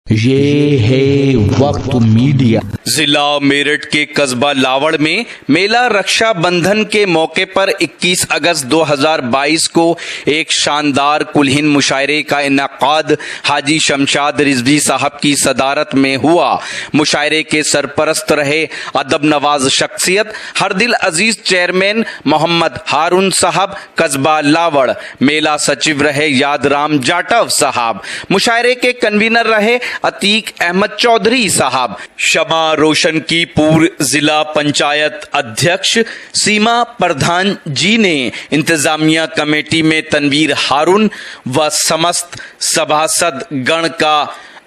ये है वक्त मीडिया। जिला मेरठ के कस्बा लावड़ में मेला रक्षाबंधन के मौके पर 21 अगस्त 2022 को एक शानदार कुलहीन मुशायरे का इनेकाद हाजी शमशाद रिजवी साहब की सदारत में हुआ। मुशायरे के सरपरस्त रहे अदब नवाज शख्सियत हरदिल अजीज चेयरमैन मोहम्मद हारून साहब कस्बा लावड़। मेला सचिव रहे यादराम जाटव साहब। मुशायरे के कन्वीनर रहे अतीक अहमद चौधरी साहब। शमा रोशन की पूर्व जिला पंचायत अध्यक्ष सीमा प्रधान जी ने इंतजामिया कमेटी में तनवीर हारून व समस्त सभासद गण का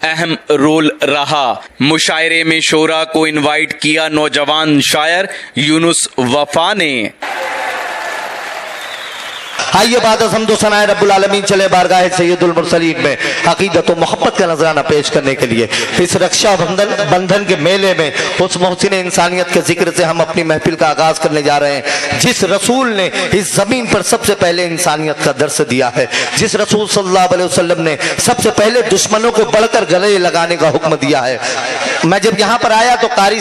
अहम रोल रहा। मुशायरे में शोरा को इनवाइट किया नौजवान शायर यूनुस वफा ने। आइए बाद हमदो सनाए रब्बुल आलमीन चले बारगाह सैयदुल मुरसलीन में अकीदत व मोहब्बत का नजराना पेश करने के लिए इस रक्षा बंधन के मेले में उस मोहसिन इंसानियत के जिक्र से हम अपनी महफिल का आगाज करने जा रहे हैं जिस रसूल ने इस जमीन पर सबसे पहले इंसानियत का दर्स दिया है, जिस रसूल सल्लल्लाहु अलैहि वसल्लम ने सबसे पहले दुश्मनों को बढ़कर गले लगाने का हुक्म दिया है। मैं जब यहाँ पर आया तो कारी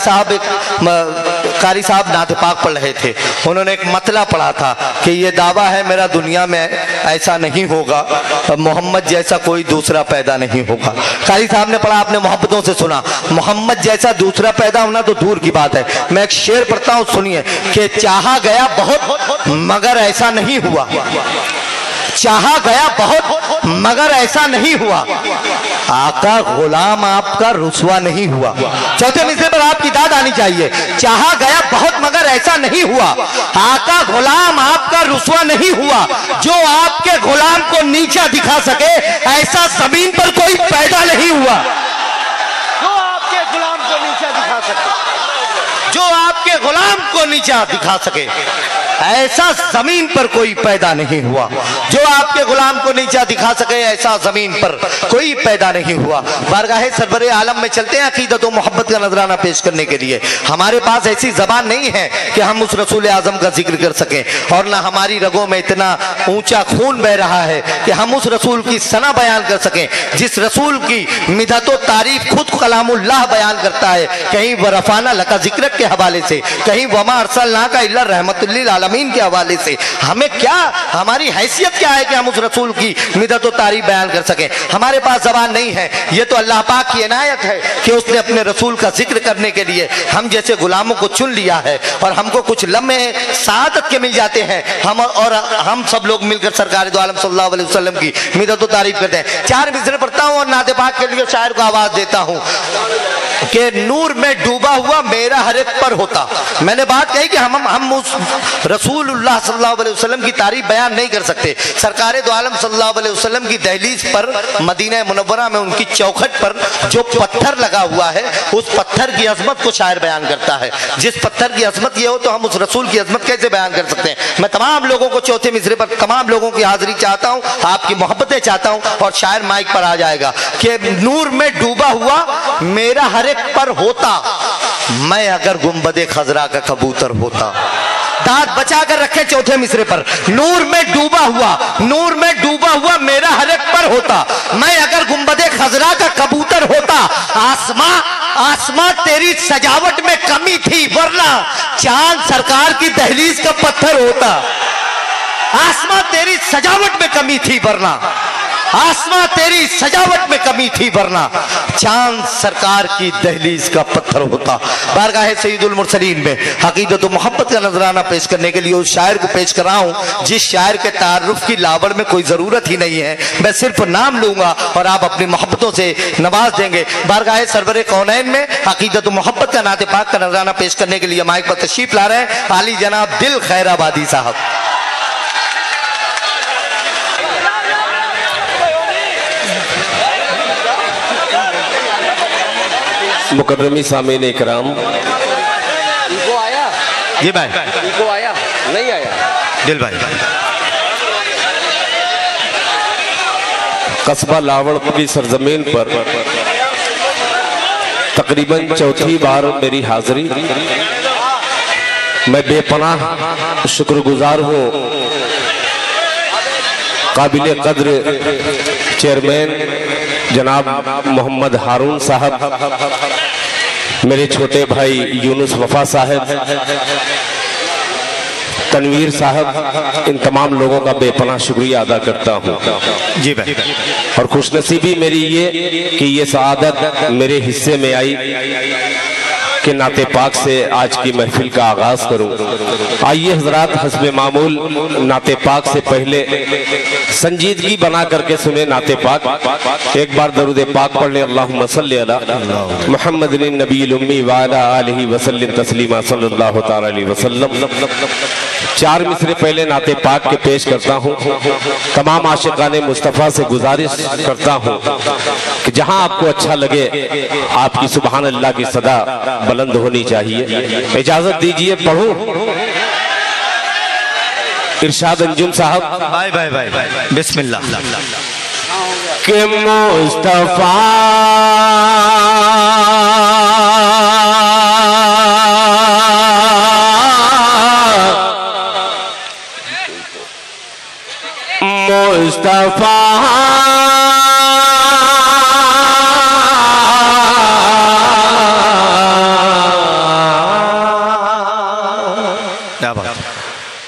साहब नात पाक पढ़ रहे थे। उन्होंने एक मतला पढ़ा था कि ये दावा है मेरा दुनिया में ऐसा नहीं होगा, मोहम्मद जैसा कोई दूसरा पैदा नहीं होगा। कारी साहब ने पढ़ा, आपने मोहब्बतों से सुना। मोहम्मद जैसा दूसरा पैदा होना तो दूर की बात है। मैं एक शेर पढ़ता हूं, सुनिए कि चाहा गया बहुत मगर ऐसा नहीं हुआ, चाहा गया बहुत मगर ऐसा नहीं हुआ, आका गुलाम आपका रुसवा नहीं हुआ। चौथे मिसरे पर आपकी दाद आनी चाहिए। चाहा गया बहुत मगर ऐसा नहीं हुआ, आका गुलाम आपका रुसवा नहीं हुआ। जो आपके गुलाम को नीचा दिखा सके ऐसा जमीन पर कोई पैदा नहीं हुआ। जो आपके गुलाम को नीचा दिखा सके, जो आपके गुलाम को नीचा दिखा सके ऐसा जमीन पर कोई पैदा नहीं हुआ। जो आपके गुलाम को नीचा दिखा सके ऐसा जमीन पर कोई पैदा नहीं हुआ। बारगाहे सरवरे आलम में चलते हैं अकीदत और मोहब्बत का नजराना पेश करने के लिए। हमारे पास ऐसी जबान नहीं है कि हम उस रसूल आजम का जिक्र कर सकें, और ना हमारी रगों में इतना ऊंचा खून बह रहा है कि हम उस रसूल की सना बयान कर सकें जिस रसूल की मिदत व तारीफ खुद कलामुल्लाह बयान करता है। कहीं वरफाना लका जिक्र के हवाले से, कहीं वमा अरसलना का इल्ला रहमतुल लिल आलमीन के हवाले से। हमें क्या, हमारी हैसियत क्या है कि हम उस रसूल की मिदत और तारीफ बयान कर सकें? हमारे पास जबान नहीं है। ये तो अल्लाह पाक की इनायत है कि उसने अपने रसूल का जिक्र करने के लिए हम जैसे गुलामों को चुन लिया है, और हमको कुछ लम्हे सादत के मिल जाते हैं। हम सब लोग मिलकर सरकार दो आलम सल्लल्लाहु अलैहि वसल्लम की मिदत और तारीफ करते हैं। 4 मिसरे पढ़ता हूं और नाते पाक के लिए शायर को आवाज देता हूं कि नूर में डूबा हुआ मेरा हर एक पर होता। मैंने बात कही कि हम उस रसूलुल्लाह सल्लल्लाहु अलैहि वसल्लम की तारीफ बयान नहीं कर सकते। सरकार दो आलम सल्लल्लाहु अलैहि वसल्लम की दहलीज पर मदीना मुनव्वरा में उनकी चौखट पर जो पत्थर लगा हुआ है उस पत्थर की अजमत को शायर बयान करता है। जिस पत्थर की अजमत ये हो तो हम उस रसूल की अजमत कैसे बयान कर सकते हैं? मैं तमाम लोगों को चौथे मिसरे पर तमाम लोगों की हाजिरी चाहता हूँ, आपकी मोहब्बतें चाहता हूँ, और शायर माइक पर आ जाएगा कि नूर में डूबा हुआ मेरा हर एक पर होता, मैं अगर गुंबदे खजरा का कबूतर होता। दांत बचा कर रखे चौथे मिसरे पर। नूर में डूबा हुआ, नूर में डूबा हुआ मेरा हर एक पर होता, मैं अगर गुंबदे खजरा का कबूतर होता। आसमां तेरी सजावट में कमी थी वरना चांद सरकार की दहलीज का पत्थर होता। आसमां तेरी सजावट में कमी थी वरना, आसमां तेरी सजावट में कमी थी वरना चांद सरकार की दहलीज का पत्थर होता। बारगाह सैयदुल मुरसलीन में अकीदत व मोहब्बत का नजराना पेश करने के लिए उस शायर को पेश कर रहा हूं जिस शायर के तारुफ की लावड़ में कोई जरूरत ही नहीं है। मैं सिर्फ नाम लूंगा और आप अपनी मोहब्बतों से नवाज देंगे। बारगाह सरवरे कौनैन में अकीदत व मोहब्बत का नाते पाक का नजराना पेश करने के लिए माइक पर तशरीफ ला रहे हैं आली जनाब दिल खैराबादी साहब। मुकर्रमी सामीन इकराम, इको आया जी भाई, इको आया नहीं आया दिल भाई। कस्बा लावड़ की सरजमीन पर तकरीबन चौथी बार मेरी हाजिरी। मैं बेपनाह शुक्रगुजार हूँ काबिल कद्र चेयरमैन जनाब मोहम्मद हारून साहब, मेरे छोटे भाई यूनुस वफा साहब, तनवीर साहब, इन तमाम लोगों का बेपनाह शुक्रिया अदा करता हूँ जी भाई। और खुशनसीबी मेरी ये कि ये सआदत मेरे हिस्से में आई कि नाते पाक से आज की महफिल का आगाज करूं। आइए हजरात, हस्बे मामूल नाते पाक से पहले संजीदगी बना करके सुने नाते पाक। एक बार दरूद पाक पढ़ ले, अल्लाहुम्मा सल्ली अला मुहम्मदिन नबील उम्मी व अला आलिहि वसल्लम तस्लीमा सल्लल्लाहु तआला अलैहि वसल्लम। चार मिसरे पहले नाते पाक के पेश करता हूँ। तमाम आशिकाने मुस्तफ़ा से गुजारिश करता हूँ कि जहाँ आपको अच्छा लगे आपकी सुबहान अल्लाह की सदा बुलंद होनी चाहिए। इजाजत दीजिए पढ़ूं। इरशाद अंजुम साहब। भाई भाई भाई भाई बिस्मिल्लाह। के मुस्तफा मुस्तफा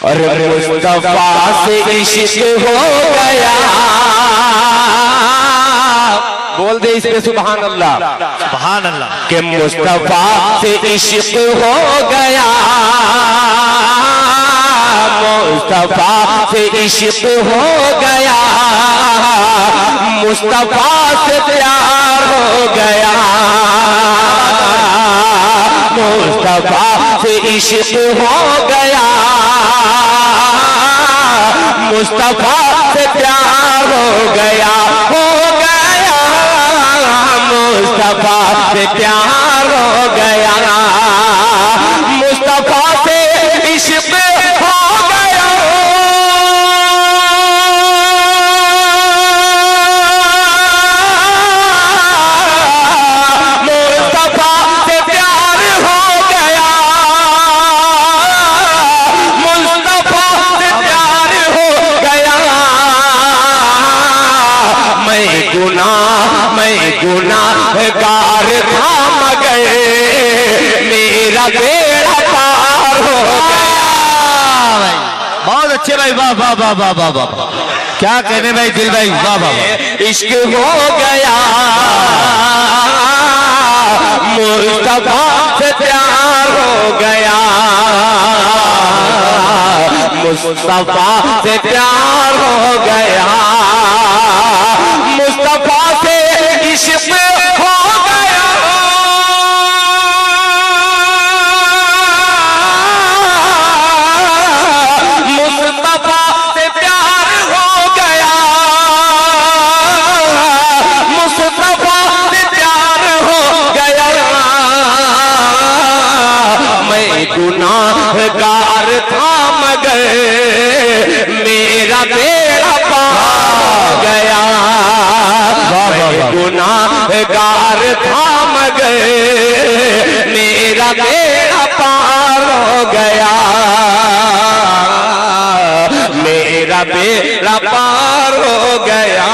अरे मुस्तफा से इश्क हो गया। बोल दे इस पे सुभान अल्लाह, सुभान अल्लाह। कि मुस्तफा से इश्क हो गया, मुस्तफा से इश्क हो गया, मुस्तफा से प्यार हो गया, मुस्तफा से इश्क हो गया, मुस्तफा से प्यार हो गया, मुस्तफा से प्यार हो गया, मुस्तफा से इश्क हो गया, मुस्तफा से प्यार हो गया, मुस्तफा से प्यार हो गया। मैं गुनाहगार था मगर मेरा बेड़ा पार हो गया। बहुत अच्छे भाई, वाह वाह वाह वाह वाह वाह। क्या कहने भाई दिल भाई, वाह वाह वाह। इश्क हो गया, मुस्तफा से प्यार हो गया, मुस्तफा से प्यार हो गया, मुस्तफा से इश्क हो गया, मुस्तफा से प्यार हो गया, मुस्तफा से प्यार हो गया। मैं गुनाहगार था मगर मेरा बेड़ा पार गया, गुनाहगार था मगर मेरा बेड़ा पार हो गया, मेरा बेड़ा पार हो गया।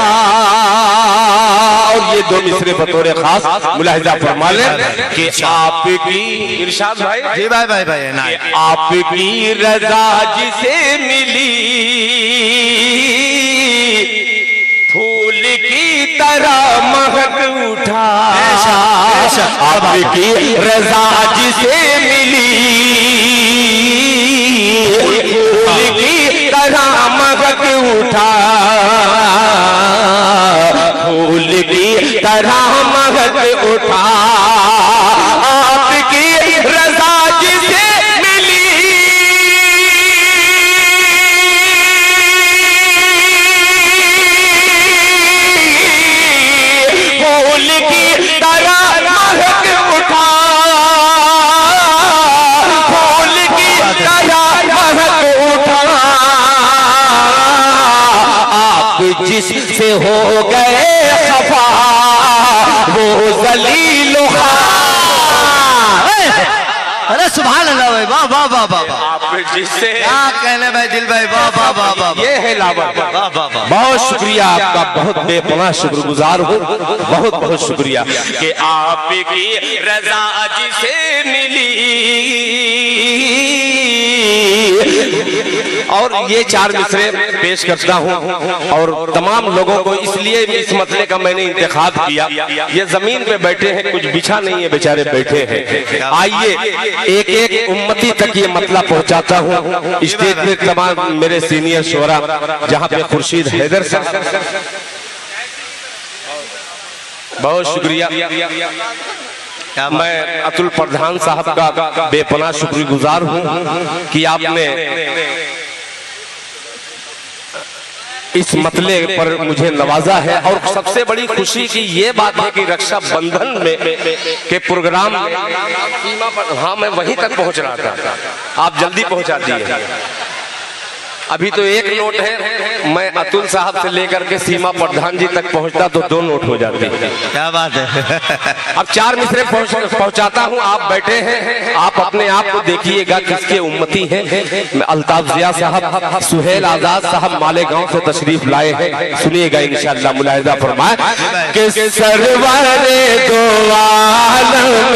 और ये दो मिसरे बतौर खास मुलाहिजा फरमा लें कि आपकी इरशाद भाई, जी भाई भाई भाई ना, आपकी रजा जिसे मिली फूल की तरह महक उठा, आपकी रजा जिसे मिली फूल की तरह महक उठा, फूल की तरह महक उठा, आपकी रजा जिसे मिली फूल की तरह महक उठा, फूल की तरह महक उठा, आप जिससे हो गए खफा वो जलील अरे सुभान अल्लाह भाई, वाह वाह वाह वाह। आप जिससे क्या कहने भाई दिल भाई, वाह वाह वाह वाह, ये है लावड़। वाह वाह वाह। बहुत शुक्रिया आपका, बहुत बेपनाह शुक्रगुजार हूँ, बहुत बहुत शुक्रिया कि आपकी रजा जिसे मिली। और ये 4 मिसरे पेश करता हूँ और तमाम लोगों को, इसलिए इस मसले का मैंने इंतखाब किया। ये जमीन पे बैठे हैं, कुछ बिछा नहीं है, बेचारे बैठे हैं। आइए एक एक उम्मती तक ये मतला पहुंचाता हूँ। स्टेज पे तमाम मेरे सीनियर शोरा, जहाँ पे खुर्शीद हैदर साहब, बहुत शुक्रिया। मैं अतुल प्रधान साहब का बेपनाह शुक्रगुजार हूँ कि आपने इस मतले पर मुझे नवाजा है। और सबसे बड़ी खुशी की ये बात है कि रक्षा बंधन में के प्रोग्राम सीमा पर, हाँ मैं वहीं तक पहुंच रहा था, आप जल्दी पहुंचा दिए। अभी तो 1 नोट है, मैं अतुल साहब से लेकर के सीमा प्रधान जी तक पहुंचता तो 2 नोट हो जाते। क्या बात है। अब 4 मिसरे पहुंचाता हूं। आप बैठे हैं, आप अपने आप को देखिएगा किसके उम्मती हैं। अल्ताफ जिया साहब, सुहेल आजाद साहब मालेगांव से तशरीफ लाए हैं, सुनिएगा इंशाअल्लाह। मुलाहिजा फरमाए कि सरवरे दो आलम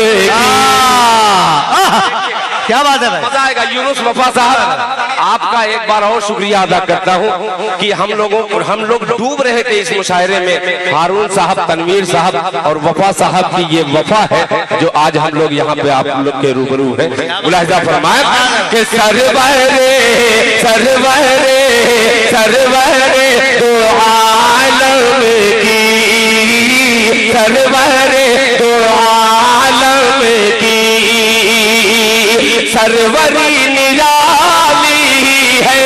क्या बात है भाई, मजा आएगा। यूनुस वफा साहब, आपका एक बार और शुक्रिया अदा करता हूं कि हम लोग डूब रहे थे इस मुशायरे में। हारून साहब, तनवीर साहब और वफा साहब की ये वफा है जो आज हम लोग यहाँ पे आप लोग के रूबरू हैं। मुलाहिजा फरमाए कि सरवरे सरवरे सरवरे दो आलम की, सरवरे दो आलम की सरवरी निराली है,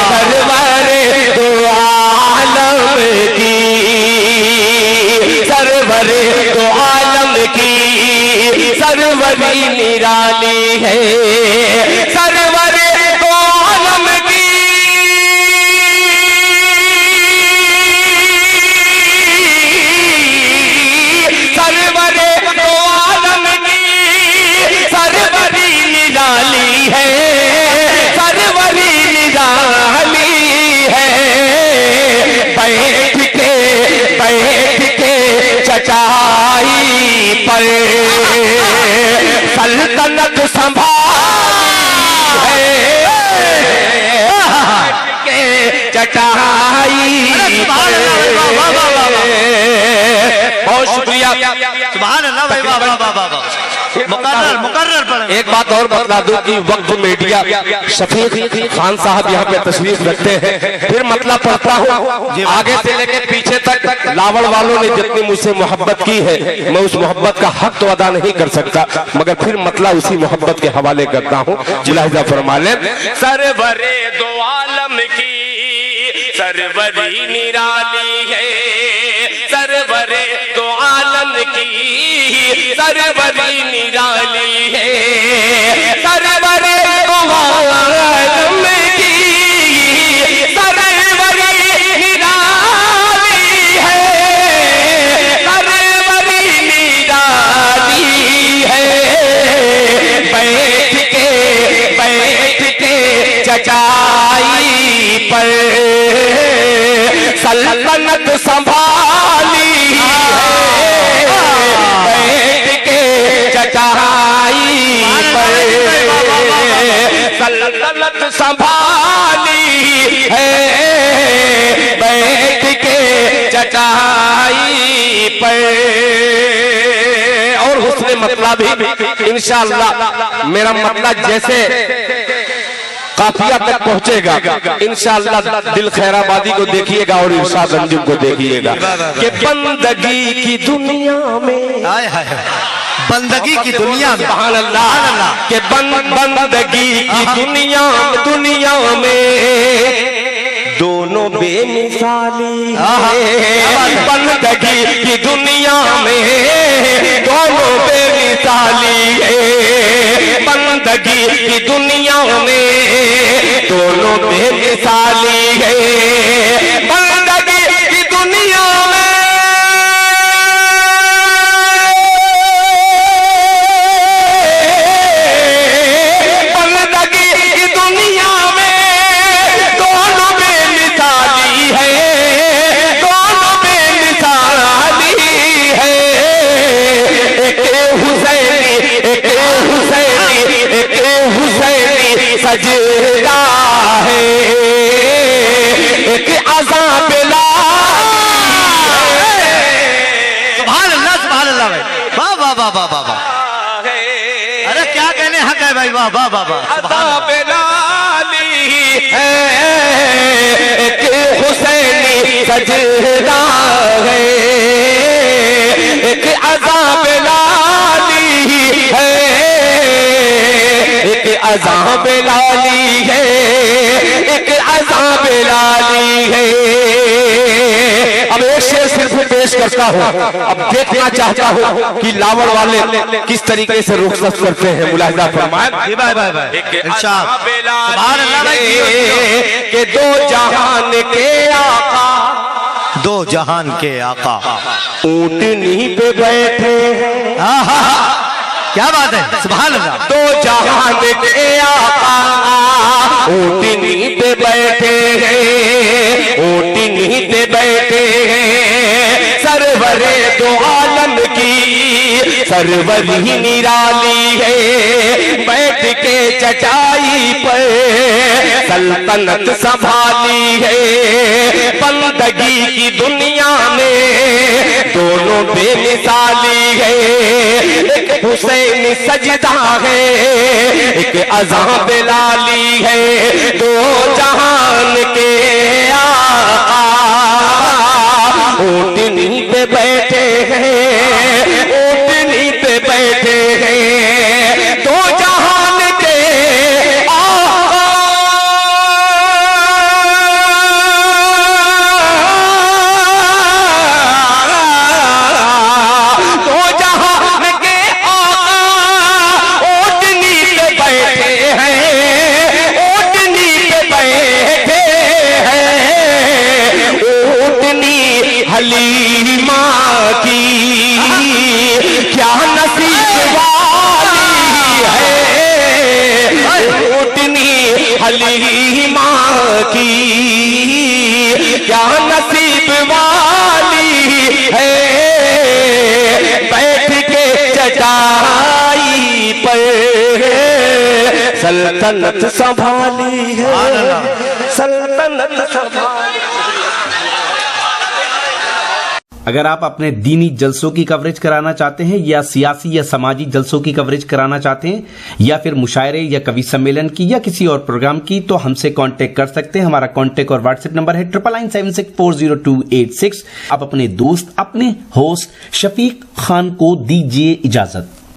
सरवरे दो आलम की, सरवरे दो आलम की सरवरी निराली है, सरवरे दो आलम की सरवरे दो आलम की सरवरी निराली है, सरवरी निराली है। बैठ के चटाई पर सल्तनत संभाली है, के चटाई पर। बहुत शुक्रिया, सुभान अल्लाह भाई, वाह वाह वाह वाह। मुकर्रर पढ़े। एक बात और बता दूं कि वक्त मीडिया शफीक खान साहब यहाँ पे तशरीफ रखते हैं। फिर मतलब पढ़ता हूँ आगे से लेके पीछे तक। लावड़ वालों ने जितनी मुझसे मोहब्बत की है, मैं उस मोहब्बत का हक तो अदा नहीं कर सकता, मगर फिर मतलब उसी मोहब्बत के हवाले करता हूँ। मुलाहिजा फरमा लें। सरवरे दो आलम की सरवरी निराली है, सरवरे दो आलम की सरवरी निराली है, सरवरे दो आलम की सरवरी निराली है, सरवरी निराली है। बैठ के चटाई पर सल्तनत संभाली है, बैठ के चटाई पर सल्तनत संभाली है, बैठ के चटाई पर। और हुस्न मतला भी इंशाअल्लाह, मेरा मतला जैसे काफिया तक पहुंचेगा इंशाअल्लाह। दिल खैराबादी को देखिएगा और इरशाद अंजुम को देखिएगा कि बंदगी की दुनिया में, बंदगी की दुनिया में, सुभान अल्लाह, के बंदगी की दुनिया में दोनों बेमिसाली है। बंदगी की दुनिया में दोनों बेमिसाली है, बंदगी की दुनिया में दोनों बेमिसाली है, बंदगी की दुनिया में बंदगी वाह वाह वाह वाह वाह वाह वाह। अरे क्या कहने हक है भाई, वाह वाह वाह वाह। अज़ाब लाली है कि हुसैनी सजदा है, एक अज़ाब लाली है, एक अज़ाब लाली है, एक अज़ाब लाली है। अब एक शेर सिर्फ पेश करता हूँ, अब देखना चाहता हूँ कि लावड़ वाले किस तरीके से रुखसत करते हैं। मुलाहिजा फरमाएं कि दो जहान के आका, दो जहान के आका ऊंटनी पे बैठे हैं। क्या बात है, सुभान अल्लाह। दो जहान के आका ऊंटनी पे बैठे हैं, ऊंटनी पे बैठे हैं। सरवरे दो आलम की सरवरी निराली है, बैठ के चटाई पर सल्तनत संभाली है। बंदगी की दुनिया में दोनों बेमिसाली है, एक हुसैन सजदा है, एक अज़ाब लाली है। दो जहान के आका ऊंटनी पे बैठे हैं, ऊंटनी पे बैठे हैं। दो जहान के आका दो जहान के आका ऊंटनी पे बैठे हैं, ऊंटनी पे बैठे हैं। ऊंटनी हलीमा की क्या नसीब वाली है, ऊंटनी हलीमा की क्या नसीब वाली है। बैठ के चटाई पर सल्तनत संभाली है, सल्तनत संभाली। अगर आप अपने दीनी जलसों की कवरेज कराना चाहते हैं या सियासी या समाजी जलसों की कवरेज कराना चाहते हैं या फिर मुशायरे या कवि सम्मेलन की या किसी और प्रोग्राम की, तो हमसे कांटेक्ट कर सकते हैं। हमारा कांटेक्ट और व्हाट्सएप नंबर है 9976400286। आप अपने दोस्त, अपने होस्ट शफीक खान को दीजिए इजाजत।